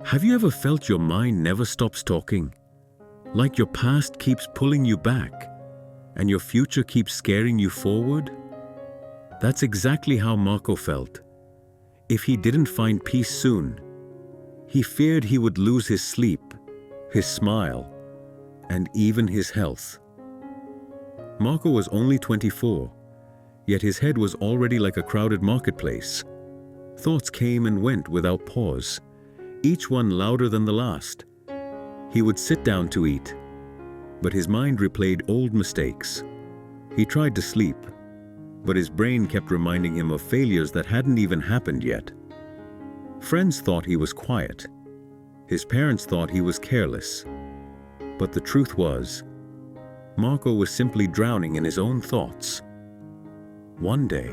Have you ever felt your mind never stops talking? Like your past keeps pulling you back and your future keeps scaring you forward? That's exactly how Marco felt. If he didn't find peace soon, he feared he would lose his sleep, his smile, and even his health. Marco was only 24, yet his head was already like a crowded marketplace. Thoughts came and went without pause, each one louder than the last. He would sit down to eat, but his mind replayed old mistakes. He tried to sleep, but his brain kept reminding him of failures that hadn't even happened yet. Friends thought he was quiet. His parents thought he was careless. But the truth was, Marco was simply drowning in his own thoughts. One day,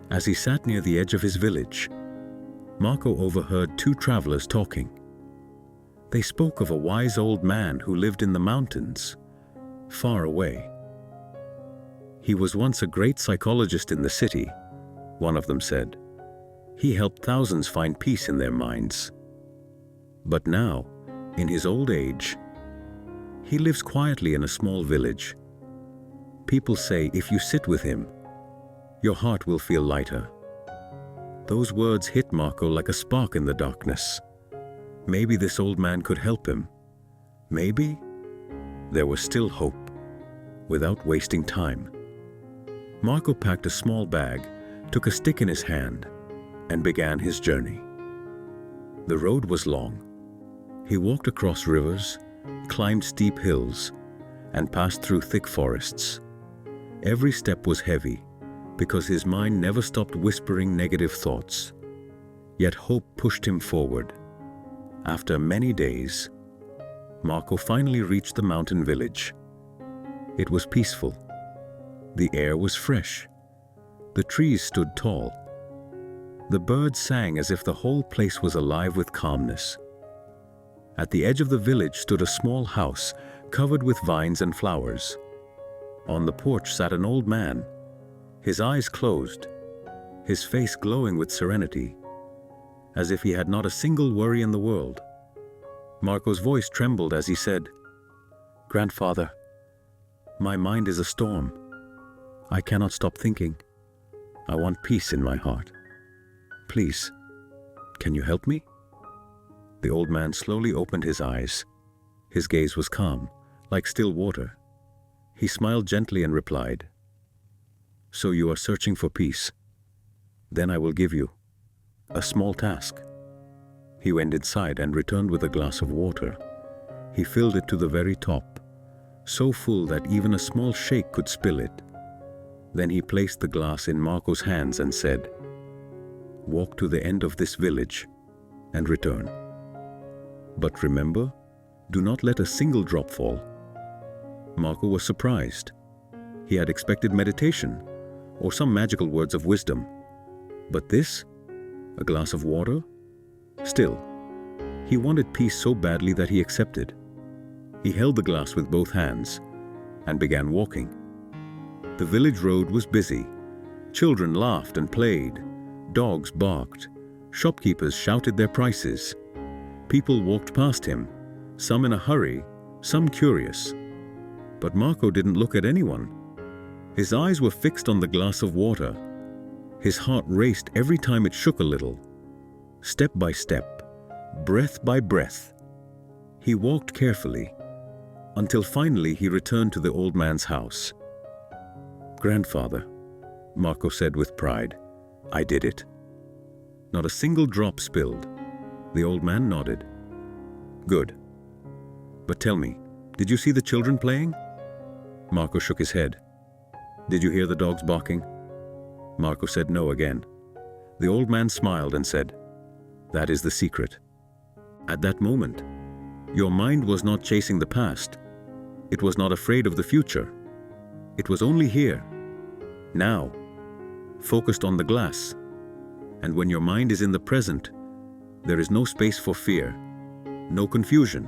as he sat near the edge of his village, Marco overheard two travelers talking. They spoke of a wise old man who lived in the mountains, far away. He was once a great psychologist in the city, one of them said. He helped thousands find peace in their minds. But now, in his old age, he lives quietly in a small village. People say if you sit with him, your heart will feel lighter. Those words hit Marco like a spark in the darkness. Maybe this old man could help him. Maybe there was still hope. Without wasting time, Marco packed a small bag, took a stick in his hand, and began his journey. The road was long. He walked across rivers, climbed steep hills, and passed through thick forests. Every step was heavy, because his mind never stopped whispering negative thoughts. Yet hope pushed him forward. After many days, Marco finally reached the mountain village. It was peaceful. The air was fresh. The trees stood tall. The birds sang as if the whole place was alive with calmness. At the edge of the village stood a small house covered with vines and flowers. On the porch sat an old man, his eyes closed, his face glowing with serenity, as if he had not a single worry in the world. Marco's voice trembled as he said, "Grandfather, my mind is a storm. I cannot stop thinking. I want peace in my heart. Please, can you help me?" The old man slowly opened his eyes. His gaze was calm, like still water. He smiled gently and replied, "So you are searching for peace? Then I will give you a small task." He went inside and returned with a glass of water. He filled it to the very top, so full that even a small shake could spill it. Then he placed the glass in Marco's hands and said, "Walk to the end of this village and return. But remember, do not let a single drop fall." Marco was surprised. He had expected meditation or some magical words of wisdom. But this? A glass of water? Still, he wanted peace so badly that he accepted. He held the glass with both hands and began walking. The village road was busy. Children laughed and played. Dogs barked. Shopkeepers shouted their prices. People walked past him, some in a hurry, some curious. But Marco didn't look at anyone. His eyes were fixed on the glass of water. His heart raced every time it shook a little. Step by step, breath by breath, he walked carefully, until finally he returned to the old man's house. "Grandfather," Marco said with pride, "I did it." Not a single drop spilled. The old man nodded. "Good. But tell me, did you see the children playing?" Marco shook his head. "Did you hear the dogs barking?" Marco said no again. The old man smiled and said, "That is the secret." At that moment, your mind was not chasing the past. It was not afraid of the future. It was only here, now, focused on the glass. And when your mind is in the present, there is no space for fear, no confusion,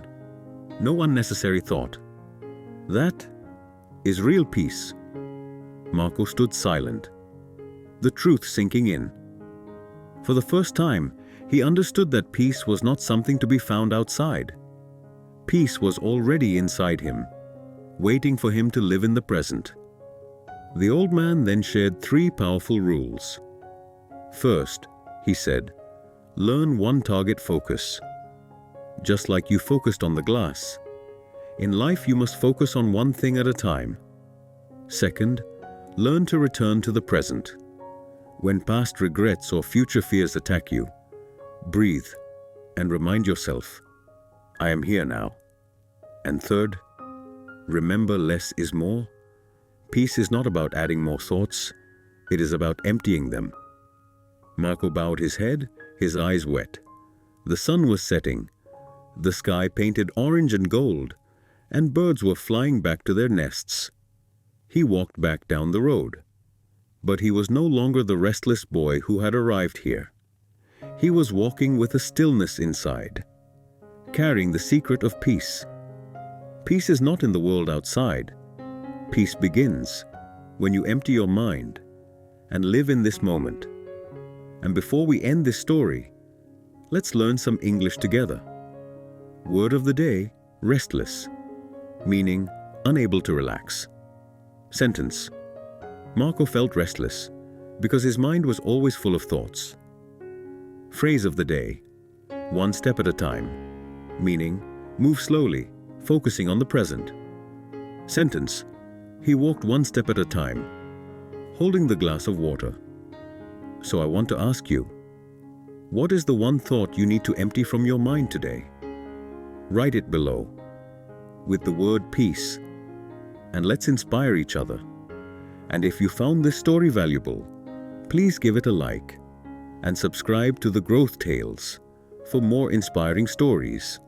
no unnecessary thought. That is real peace. Marco stood silent, the truth sinking in. For the first time, He understood that peace was not something to be found outside. Peace was already inside him, waiting for him to live in the present. The old man then shared 3 powerful rules. First, he said, learn one target focus. Just like you focused on the glass, in life you must focus on one thing at a time. Second, learn to return to the present. When past regrets or future fears attack you, breathe and remind yourself, I am here now. And third, remember less is more. Peace is not about adding more thoughts, it is about emptying them. Marco bowed his head, his eyes wet. The sun was setting, the sky painted orange and gold, and birds were flying back to their nests. He walked back down the road. But he was no longer the restless boy who had arrived here. He was walking with a stillness inside, carrying the secret of peace. Peace is not in the world outside. Peace begins when you empty your mind and live in this moment. And before we end this story, let's learn some English together. Word of the day, restless, meaning unable to relax. Sentence: Marco felt restless because his mind was always full of thoughts. Phrase of the day, one step at a time, meaning move slowly, focusing on the present. Sentence: he walked one step at a time, holding the glass of water. So I want to ask you, what is the one thought you need to empty from your mind today? Write it below with the word peace, and let's inspire each other. And if you found this story valuable, please give it a like and subscribe to the Growth Tales for more inspiring stories.